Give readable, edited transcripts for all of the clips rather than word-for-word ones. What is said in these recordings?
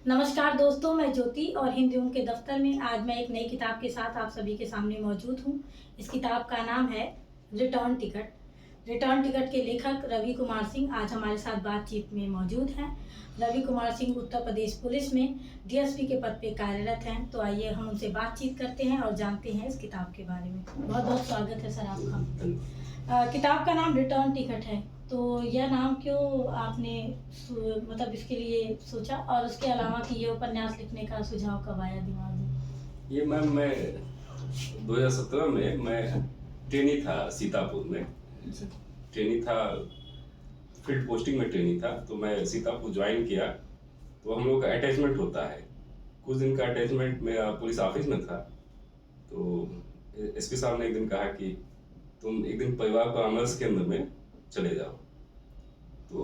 नमस्कार दोस्तों, मैं ज्योति और हिंद यूं के दफ्तर में आज मैं एक नई किताब के साथ आप सभी के सामने मौजूद हूं। इस किताब का नाम है रिटर्न टिकट। रिटर्न टिकट के लेखक रवि कुमार सिंह आज हमारे साथ बातचीत में मौजूद हैं। रवि कुमार सिंह उत्तर प्रदेश पुलिस में डीएसपी के पद पे कार्यरत हैं। तो आइए हम उनसे बातचीत करते हैं और जानते हैं इस किताब के बारे में। बहुत बहुत स्वागत है सर आपका। किताब का नाम रिटर्न टिकट है, तो यह नाम क्यों आपने मतलब इसके लिए सोचा, और उसके अलावा कि ये उपन्यास लिखने का सुझाव कब आया दिमाग में? ये मैम मैं 2017 में मैं ट्रेनी था सीतापुर में। ट्रेनी था, फील्ड पोस्टिंग में ट्रेनी था, तो मैं सीतापुर ज्वाइन किया। तो हम लोग का अटैचमेंट होता है, कुछ दिन का अटैचमेंट मेरा पुलिस ऑफिस में था। तो एसपी साहब ने एक दिन कहा कि तुम एक दिन परिवार परामर्श केंद्र में चले जाओ। तो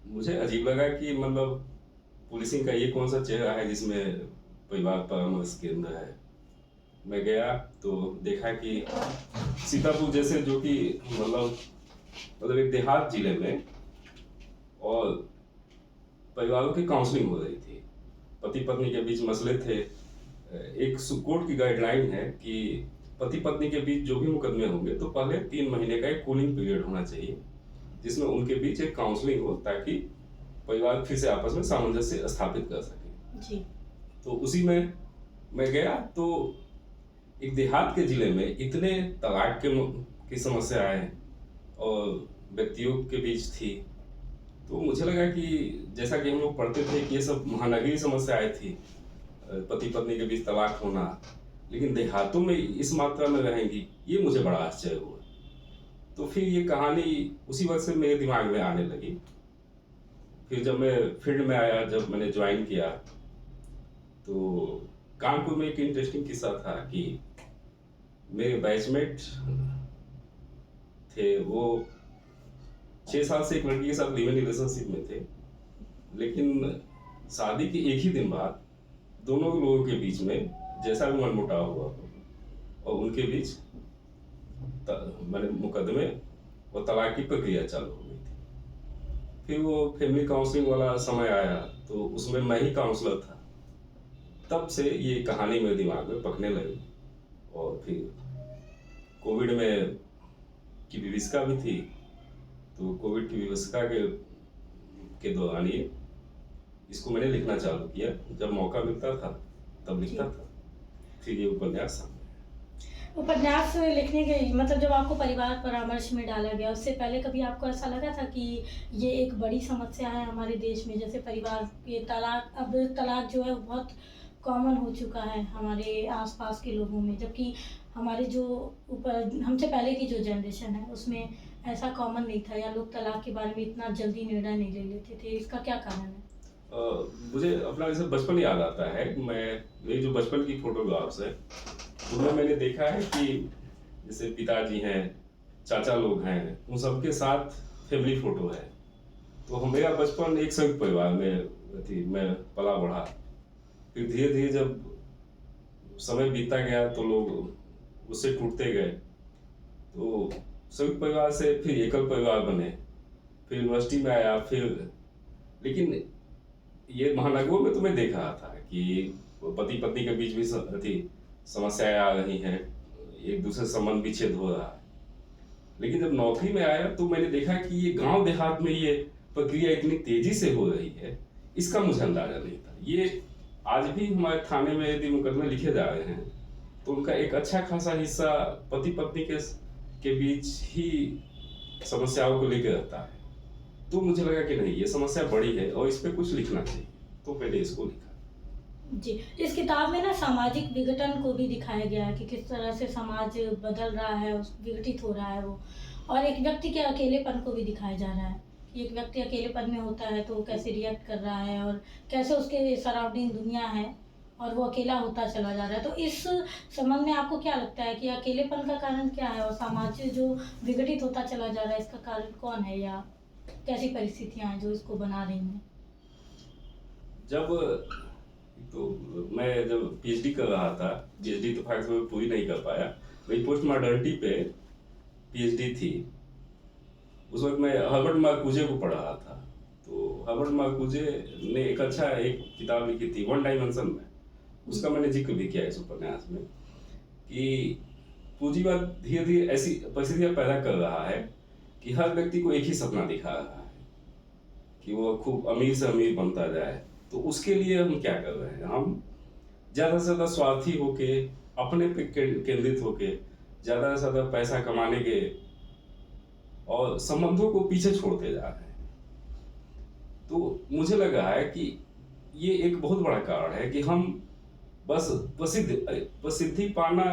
मुझे अजीब लगा कि मतलब पुलिसिंग का ये कौन सा चेहरा है जिसमें परिवार परामर्श केंद्र है। मैं गया तो देखा कि सीतापुर जैसे जो कि मतलब एक देहात जिले में, और परिवारों की काउंसलिंग हो रही थी, पति पत्नी के बीच मसले थे। एक कोर्ट की गाइडलाइन है कि पति पत्नी के बीच जो भी मुकदमे होंगे तो पहले 3 महीने का एक कूलिंग पीरियड होना चाहिए, जिसमें उनके बीच एक काउंसलिंग हो ताकि परिवार फिर से आपस में सामंजस्य स्थापित कर सके जी। तो उसी में मैं गया। तो एक देहात के जिले में इतने तलाक की समस्याएं और व्यक्तियों के बीच थी, तो मुझे लगा कि जैसा कि हम लोग पढ़ते थे कि ये सब महानगरीय समस्याएं थी, पति पत्नी के बीच तलाक होना, लेकिन देहातों में इस मात्रा में रहेंगी, ये मुझे बड़ा आश्चर्य हुआ। तो फिर ये कहानी उसी वक्त से मेरे दिमाग में आने लगी। फिर जब मैं फील्ड में आया, जब मैंने ज्वाइन किया, तो कानपुर में एक इंटरेस्टिंग किस्सा था कि मेरे बैचमेट थे, वो 6 साल से एक लड़की के साथ लिव इन रिलेशनशिप में थे, लेकिन शादी के एक ही दिन बाद दोनों लोगों के बीच में जैसा भी मनमुटाव हुआ और उनके बीच मैंने मुकदमे और तलाक की प्रक्रिया चालू हो गई थी। फिर वो फैमिली काउंसलिंग वाला समय आया, तो उसमें मैं ही काउंसलर था। तब से ये कहानी मेरे दिमाग में पकने लगी। और फिर कोविड में की विभीषिका भी थी, तो कोविड की विभीषिका के दौरान ये इसको मैंने लिखना चालू किया। जब मौका मिलता था तब लिखता था। फिर ये उपन्यास लिखने के मतलब जब आपको परिवार परामर्श में डाला गया, उससे पहले कभी आपको ऐसा लगा था कि ये एक बड़ी समस्या है हमारे देश में, जैसे परिवार के तलाक, अब तलाक जो है वो बहुत कॉमन हो चुका है हमारे आसपास के लोगों में, जबकि हमारे जो ऊपर हमसे पहले की जो जनरेशन है उसमें ऐसा कॉमन नहीं था, या लोग तलाक के बारे में इतना जल्दी निर्णय नहीं ले लेते थे। इसका क्या कारण है? मुझे अपना जैसे बचपन याद आता है। मेरी जो बचपन की फोटोग्राफ्स है उनमें मैंने देखा है कि जैसे पिताजी हैं, चाचा लोग हैं, उन सबके साथ फैमिली फोटो है। तो मेरा बचपन एक संयुक्त परिवार में थी, मैं पला बढ़ा। फिर धीरे धीरे जब समय बीतता गया तो लोग उससे टूटते गए, तो संयुक्त परिवार से फिर एकल परिवार बने, फिर यूनिवर्सिटी में आया। लेकिन ये महानगरों में तो मैं देख रहा था कि पति पत्नी के बीच भी समस्याएं आ रही हैं, एक दूसरे से संबंध विच्छेद हो रहा है। लेकिन जब नौकरी में आया तो मैंने देखा कि ये गांव देहात में ये प्रक्रिया इतनी तेजी से हो रही है, इसका मुझे अंदाजा नहीं था। ये आज भी हमारे थाने में यदि मुकदमे लिखे जा रहे हैं तो उनका एक अच्छा खासा हिस्सा पति पत्नी के बीच ही समस्याओं को लेकर रहता है। तो मुझे लगा कि नहीं, ये समस्या बड़ी है और इस पे कुछ लिखना चाहिए, तो मैंने इसको लिखा। जी, इस किताब में ना सामाजिक विघटन को भी दिखाया गया है कि किस तरह से समाज बदल रहा है, विघटित हो रहा है वो, और एक व्यक्ति के अकेलेपन को भी दिखाया जा रहा है कि एक व्यक्ति अकेलेपन में होता है तो वो कैसे रिएक्ट कर रहा है और कैसे उसके सराउंडिंग दुनिया है और वो अकेला होता चला जा रहा है। तो इस संबंध में आपको क्या लगता है कि अकेलेपन का कारण क्या है, और समाज जो विघटित होता चला जा रहा है इसका कारण कौन है, या कैसी परिस्थितियां हैं जो इसको बना रही हैं? मैं जब पीएचडी कर रहा था, पीएचडी तो फैक्ट में पूरी नहीं कर पाया, मेरी पोस्ट मॉडर्निटी पे पीएचडी थी। उस वक्त मैं हर्बर्ट मार्क्यूजे को पढ़ रहा था। तो हर्बर्ट मार्कुजे ने एक किताब लिखी थी वन डायमेंशन में, उसका मैंने जिक्र भी किया इस उपन्यास में कि पूंजीवाद धीरे धीरे ऐसी परिस्थितियां पैदा कर रहा है कि हर व्यक्ति को एक ही सपना दिखा रहा है कि वो खूब अमीर से अमीर बनता जाए। तो उसके लिए हम क्या कर रहे हैं, हम ज़्यादा से ज़्यादा स्वार्थी होके, अपने पे केंद्रित होके, ज़्यादा से ज़्यादा पैसा कमाने के और संबंधों को पीछे छोड़ते जा रहे हैं। तो मुझे लग रहा है कि ये एक बहुत बड़ा कारण है कि हम बस प्रसिद्धि पाना,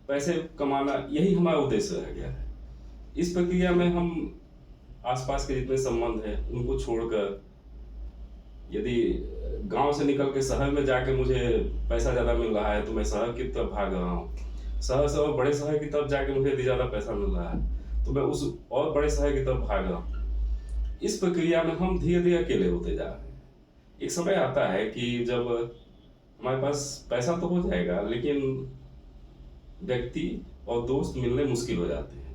पैसे कमाना, यही हमारा उद्देश्य रह गया है। इस प्रक्रिया में हम आसपास के जितने संबंध हैं उनको छोड़कर, यदि गांव से निकल के शहर में जाके मुझे पैसा ज़्यादा मिल रहा है तो मैं शहर की तरफ भाग रहा हूँ, शहर से और बड़े शहर की तरफ जाके मुझे यदि ज़्यादा पैसा मिल रहा है तो मैं उस और बड़े शहर की तरफ भाग रहा हूँ। इस प्रक्रिया में हम धीरे धीरे अकेले होते जा रहे हैं। एक समय आता है कि जब हमारे पास पैसा तो हो जाएगा लेकिन व्यक्ति और दोस्त मिलने मुश्किल हो जाते हैं,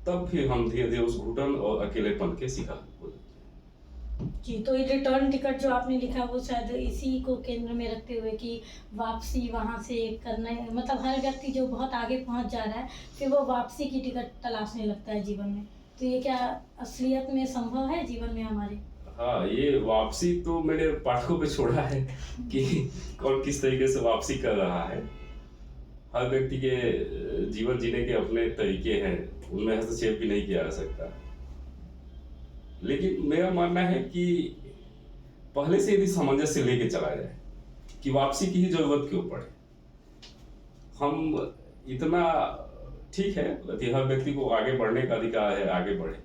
तब फिर हम धीरे धीरे उस घुटन और अकेलेपन के शिकार हो जाते हैं। जी, तो ये रिटर्न टिकट जो आपने लिखा वो शायद इसी को केंद्र में रखते हुए कि वापसी वहाँ से करना है, मतलब हर व्यक्ति जो बहुत आगे पहुँच जा रहा है फिर वो वापसी की टिकट तलाशने लगता है जीवन में। तो ये क्या असलियत में संभव है जीवन में हमारे? हाँ, ये वापसी तो मैंने पाठकों पे छोड़ा है कि कौन किस तरीके से वापसी कर रहा है। हर व्यक्ति के जीवन जीने के अपने तरीके हैं, उनमें हस्तक्षेप भी नहीं किया जा सकता। लेकिन मेरा मानना है कि पहले से यदि सामंजस्य लेके चला जाए कि वापसी की ही जरूरत क्यों पड़े। हम इतना ठीक है कि हर व्यक्ति को आगे बढ़ने का अधिकार है, आगे बढ़े,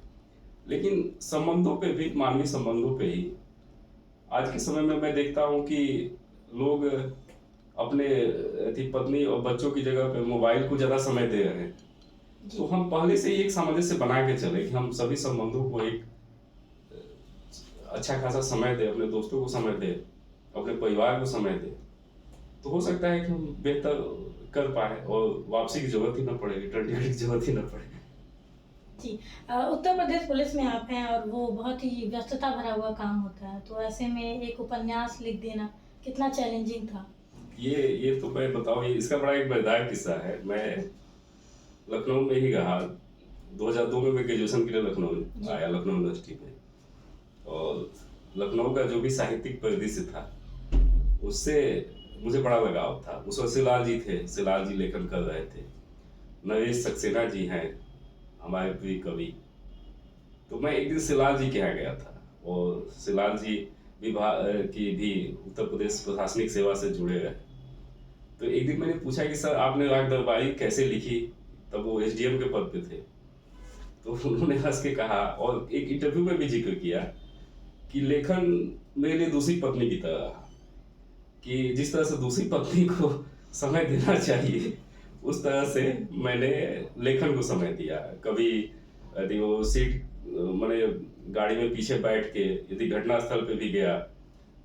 लेकिन संबंधों पे भी, मानवीय संबंधों पे ही आज के समय में मैं देखता हूँ कि लोग अपने पत्नी और बच्चों की जगह पे मोबाइल को ज़्यादा समय दे रहे हैं। तो हम पहले से ही एक सामंजस्य बना के चले कि हम सभी संबंधों को एक अच्छा खासा समय दें, अपने दोस्तों को समय दें, अपने परिवार को समय दें, तो हो सकता है कि हम बेहतर कर पाए और वापसी की जरूरत ही ना पड़े, रिटर्न टिकट की जरूरत ही ना पड़े। जी, उत्तर प्रदेश पुलिस में आप हैं और वो बहुत ही व्यस्तता भरा हुआ काम होता है, तो ऐसे में एक उपन्यास लिख देना कितना चैलेंजिंग था? ये तो मैं बताऊँ, ये इसका बड़ा एक मजेदार किस्सा है। मैं लखनऊ में ही रहा, 2002 में मैं ग्रेजुएशन के लिए लखनऊ आया, लखनऊ यूनिवर्सिटी में। और लखनऊ का जो भी साहित्यिक परिदृश्य था उससे मुझे बड़ा लगाव था। उस वक्त शिलाल जी थे, शिलाल जी लेखन कर रहे थे, नरेश सक्सेना जी हैं हमारे प्रिय कवि। तो मैं एक दिन शिलाल जी के यहाँ गया था और शिलाल जी विभाग की भी उत्तर प्रदेश प्रशासनिक सेवा से जुड़े रहे। तो एक दिन मैंने पूछा कि सर आपने राग दरबारी कैसे लिखी, तब वो एसडीएम के पद पे थे। तो उन्होंने हंस के कहा और एक इंटरव्यू में भी जिक्र किया कि लेखन मेरे लिए दूसरी पत्नी की तरह रहा, कि जिस तरह से दूसरी पत्नी को समय देना चाहिए उस तरह से मैंने लेखन को समय दिया। कभी यदि वो सीट मैंने गाड़ी में पीछे बैठ के यदि घटनास्थल पे भी गया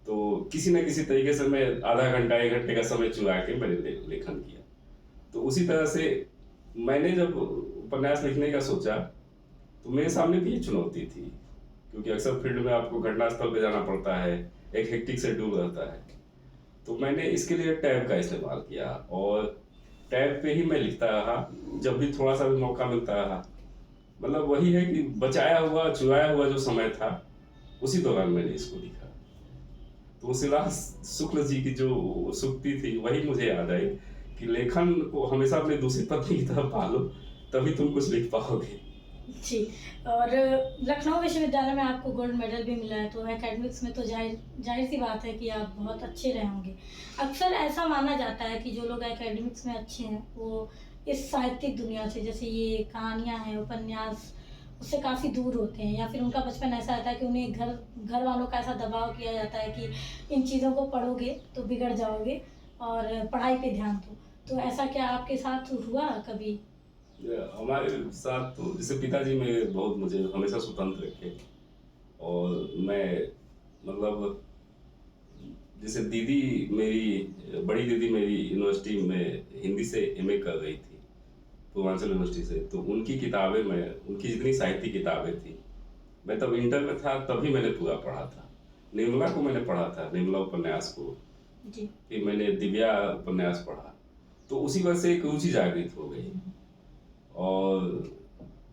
तो किसी न किसी तरीके से मैं आधा घंटा 1 घंटे का समय चुरा के मैंने लेखन किया। तो उसी तरह से मैंने जब उपन्यास लिखने का सोचा तो मेरे सामने भी ये चुनौती थी, क्योंकि अक्सर फील्ड में आपको घटनास्थल पे जाना पड़ता है, एक हेक्टिक शेड्यूल रहता है। तो मैंने इसके लिए टैब का इस्तेमाल किया और टैब पे ही मैं लिखता रहा, जब भी थोड़ा सा भी मौका मिलता रहा। मतलब वही है कि बचाया हुआ, चुराया हुआ जो समय था उसी दौरान मैंने इसको लिखा। तो शिलाल शुक्ल जी की जो सूक्ति थी वही मुझे याद आई कि लेखन को हमेशा अपने दूसरी पत्नी की तरह पालो, तभी तुम कुछ लिख पाओगे। जी, और लखनऊ विश्वविद्यालय में आपको गोल्ड मेडल भी मिला है, तो एकेडमिक्स में तो जाहिर सी बात है कि आप बहुत अच्छे रहे होंगे। अक्सर ऐसा माना जाता है कि जो लोग एकेडमिक्स में अच्छे हैं वो इस साहित्यिक दुनिया से, जैसे ये कहानियाँ हैं, उपन्यास, उससे काफ़ी दूर होते हैं, या फिर उनका बचपन ऐसा रहता है कि उन्हें घर वालों का ऐसा दबाव किया जाता है कि इन चीज़ों को पढ़ोगे तो बिगड़ जाओगे और पढ़ाई पे ध्यान दो। तो ऐसा क्या आपके साथ हुआ कभी? हमारे साथ तो जैसे पिताजी मेरे बहुत मुझे हमेशा स्वतंत्र रखे और मैं मतलब जैसे दीदी मेरी बड़ी दीदी मेरी यूनिवर्सिटी में हिंदी से एमए कर रही थी पूर्वांचल यूनिवर्सिटी से, तो उनकी किताबें मैं उनकी जितनी साहित्य किताबें थी मैं तब इंटर में था तभी मैंने पूरा पढ़ा था। निर्मला को मैंने पढ़ा था, निर्मला उपन्यास को। जी। फिर मैंने दिव्या उपन्यास पढ़ा, तो उसी वजह से एक रुचि जागृत हो गई। और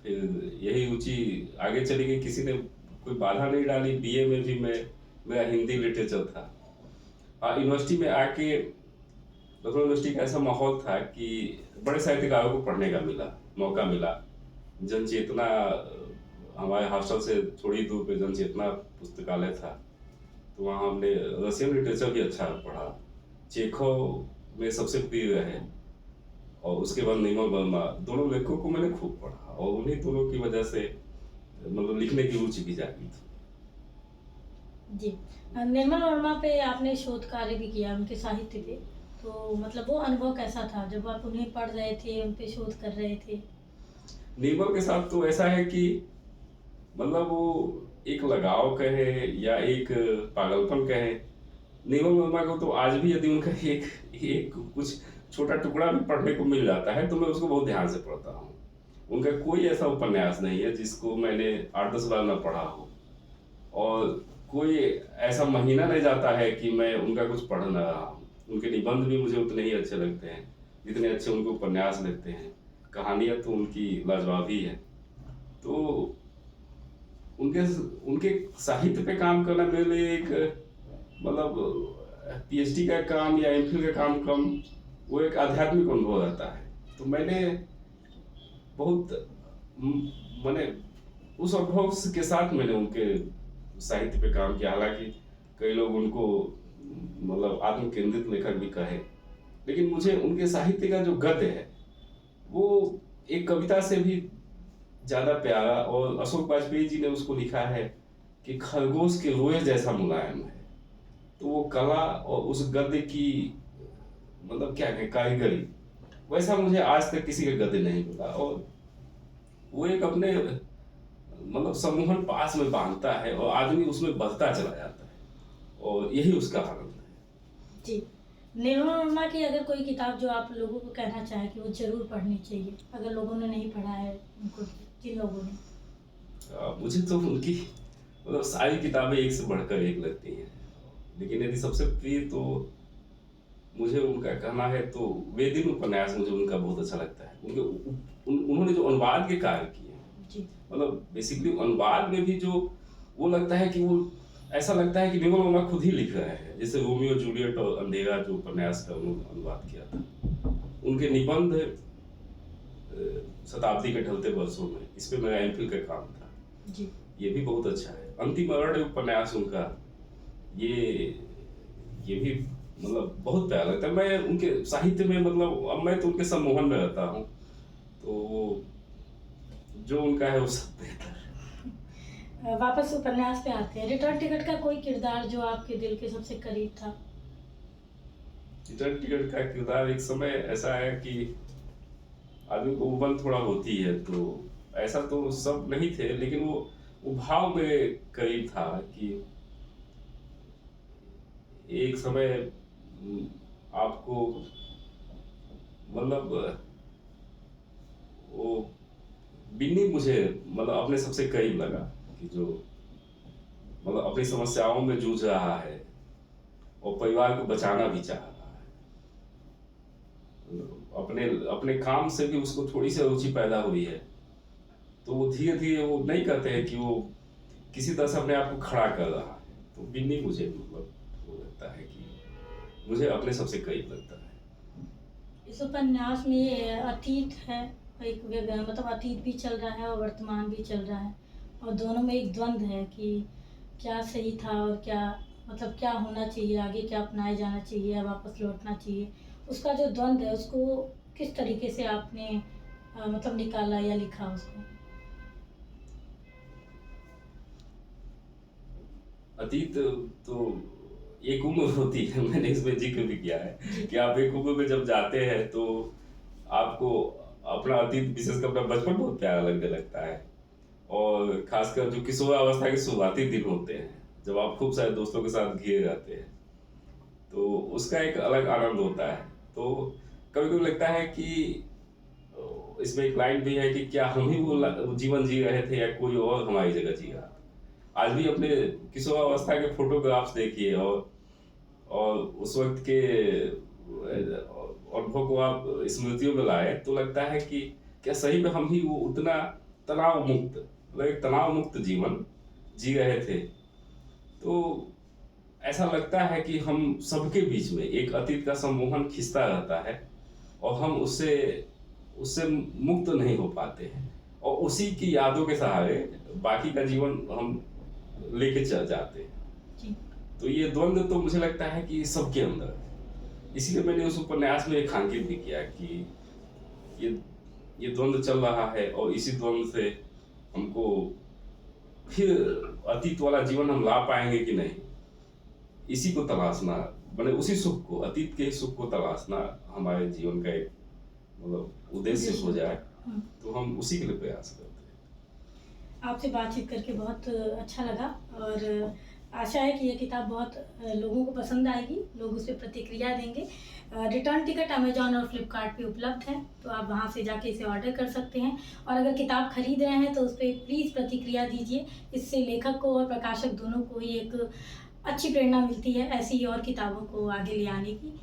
फिर यही रुचि आगे चली गई, किसी ने कोई बाधा नहीं डाली। बीए में भी मेरा हिंदी लिटरेचर था। हाँ, यूनिवर्सिटी में आके लखनऊ यूनिवर्सिटी का ऐसा माहौल था कि बड़े साहित्यकारों को पढ़ने का मौका मिला। जनचेतना, हमारे हॉस्टल से थोड़ी दूर पे जनचेतना पुस्तकालय था, तो वहाँ हमने रशियन लिटरेचर भी अच्छा पढ़ा। चेखव में सबसे प्रिय रहे, और उसके बाद निर्मल वर्मा, दोनों लेखकों को मैंने खूब पढ़ा, और उन्हीं दोनों की वजह से मतलब लिखने की रुचि भी जागी थी। जी। निर्मल वर्मा पे आपने शोध कार्य भी किया, उनके साहित्य पे, तो मतलब वो अनुभव कैसा था जब आप उन्हें पढ़ रहे थे, उन पे शोध कर रहे थे? निर्मल के साथ तो ऐसा है कि मतलब वो एक लगाव कहे या एक पागलपन कहे, निर्मल वर्मा को तो आज भी यदि उनका एक एक कुछ छोटा टुकड़ा भी पढ़ने को मिल जाता है तो मैं उसको बहुत ध्यान से पढ़ता हूँ। उनका कोई ऐसा उपन्यास नहीं है जिसको मैंने 8-10 बार ना पढ़ा हो, और कोई ऐसा महीना नहीं जाता है कि मैं उनका कुछ पढ़ ना रहा हूँ। उनके निबंध भी मुझे उतने ही अच्छे लगते हैं जितने अच्छे उनके उपन्यास लगते हैं। कहानियाँ तो उनकी लाजवाब ही है। तो उनके उनके साहित्य पे काम करना मेरे लिए एक मतलब पीएचडी का काम या एमफिल का काम कम, वो एक आध्यात्मिक अनुभव रहता है। तो मैंने बहुत मैंने उस अनुभव के साथ मैंने उनके साहित्य पे काम किया। हालांकि कई लोग उनको मतलब आत्म केंद्रित लेखक भी कहे, लेकिन मुझे उनके साहित्य का जो गद्य है वो एक कविता से भी ज्यादा प्यारा, और अशोक वाजपेयी जी ने उसको लिखा है कि खरगोश के रोए जैसा मुलायम है। तो वो कला और उस गद्य की मतलब क्या कहें, कारीगरी, वैसा मुझे आज तक किसी का गद्य नहीं मिला। और वो एक अपने मतलब सम्मोहन पास में बांधता है और आदमी उसमें बधता चला जाता है, और यही उसका आनंद है। जी। निर्मल वर्मा की अगर कोई किताब जो आप लोगों को कहना चाहें कि वो जरूर पढ़नी चाहिए, अगर लोगों ने नहीं पढ़ा है उनको, जिन लोगों ने? मुझे तो उनकी मतलब सारी किताबें एक से बढ़कर एक लगती हैं, लेकिन यदि सबसे प्रिय तो मुझे उनका कहना है तो वेदिन उपन्यास मुझे उनका बहुत अच्छा लगता है। उन्होंने जो अनुवाद के कार्य किए हैं, मतलब बेसिकली अनुवाद में भी जो वो लगता है कि वो ऐसा लगता है कि निर्मल वर्मा खुद ही लिख रहे हैं। जैसे रोमियो जूलियट और अंधेरा जो उपन्यास का उन्होंने अनुवाद किया था, उनके निबंध शताब्दी के ढलते वर्षों में, इस पे मेरा एमफिल का काम था जी। ये भी बहुत अच्छा है। अंतिम अरण्य उपन्यास उनका, ये भी मतलब बहुत प्यारा लगता है। मैं उनके साहित्य में मतलब अब मैं तो उनके सम्मोहन में रहता हूँ, तो जो उनका है वो सब बेहतर है। वापस उपन्यास पे आते हैं। रिटर्न टिकट का कोई किरदार जो आपके दिल के सबसे करीब था? रिटर्न टिकट का किरदार एक समय ऐसा है कि आदमी को उबल थोड़ा होती है, तो ऐसा तो सब नहीं थे, लेकिन वो भाव में करीब था कि एक समय आपको मतलब वो बिन्नी मुझे मतलब अपने सबसे करीब लगा, कि जो मतलब अपनी समस्याओं में जूझ रहा है और परिवार को बचाना भी चाह रहा है। अपने अपने काम से भी उसको थोड़ी सी रुचि पैदा हुई है, तो वो धीरे धीरे वो नहीं कहते हैं कि वो किसी तरह से अपने आप को खड़ा कर रहा है। तो बिन्नी मुझे मतलब वो लगता है कि मुझे अपने सबसे करीब लगता है। इस उपन्यास में अतीत है, एक मतलब अतीत भी चल रहा है और वर्तमान भी चल रहा है, और दोनों में एक द्वंद्व है कि क्या सही था और क्या मतलब क्या होना चाहिए, आगे क्या अपनाया जाना चाहिए या वापस लौटना चाहिए। उसका जो द्वंद्व है उसको किस तरीके से आपने मतलब निकाला या लिखा उसको? अतीत तो एक उम्र होती है, मैंने इसमें जिक्र भी किया है कि आप एक उम्र में जब जाते हैं तो आपको अपना अतीत, विशेषकर अपना बचपन बहुत प्यारा लगने लगता है। और खासकर जो किशोरावस्था के शुरुआती दिन होते हैं, जब आप खूब सारे दोस्तों के साथ घिरे रहते हैं, तो उसका एक अलग आनंद होता है। तो कभी कभी लगता है कि इसमें एक लाइन भी है कि क्या हम ही वो जीवन जी रहे थे या कोई और हमारी जगह जी रहा था। आज भी अपने किशोरावस्था के फोटोग्राफ्स देखिए और उस वक्त के अनुभव को आप स्मृतियों में लाए तो लगता है कि क्या सही में हम भी वो उतना तनाव मुक्त, मतलब एक तनाव मुक्त जीवन जी रहे थे। तो ऐसा लगता है कि हम सबके बीच में एक अतीत का सम्मोहन खिंचता रहता है और हम उससे उससे मुक्त नहीं हो पाते हैं और उसी की यादों के सहारे बाकी का जीवन हम लेके चल जाते हैं। जी। तो ये द्वंद्व तो मुझे लगता है कि सबके अंदर है। इसलिए मैंने उस उपन्यास में रेखांकित भी किया कि ये द्वंद्व चल रहा है और इसी द्वंद्व से हमको फिर अतीत वाला जीवन हम ला पाएंगे कि नहीं, इसी को तलाशना, मैंने उसी सुख को, अतीत के ही सुख को तलाशना हमारे जीवन का एक मतलब उद्देश्य हो जाए, तो हम उसी के लिए प्रयास करते हैं। आपसे बातचीत करके बहुत अच्छा लगा और आशा है कि ये किताब बहुत लोगों को पसंद आएगी, लोग उस पर प्रतिक्रिया देंगे। रिटर्न टिकट अमेजॉन और फ्लिपकार्ट पे उपलब्ध है, तो आप वहाँ से जाके इसे ऑर्डर कर सकते हैं और अगर किताब खरीद रहे हैं तो उस पर प्लीज़ प्रतिक्रिया दीजिए। इससे लेखक को और प्रकाशक दोनों को ही एक अच्छी प्रेरणा मिलती है ऐसी ही और किताबों को आगे ले आने की।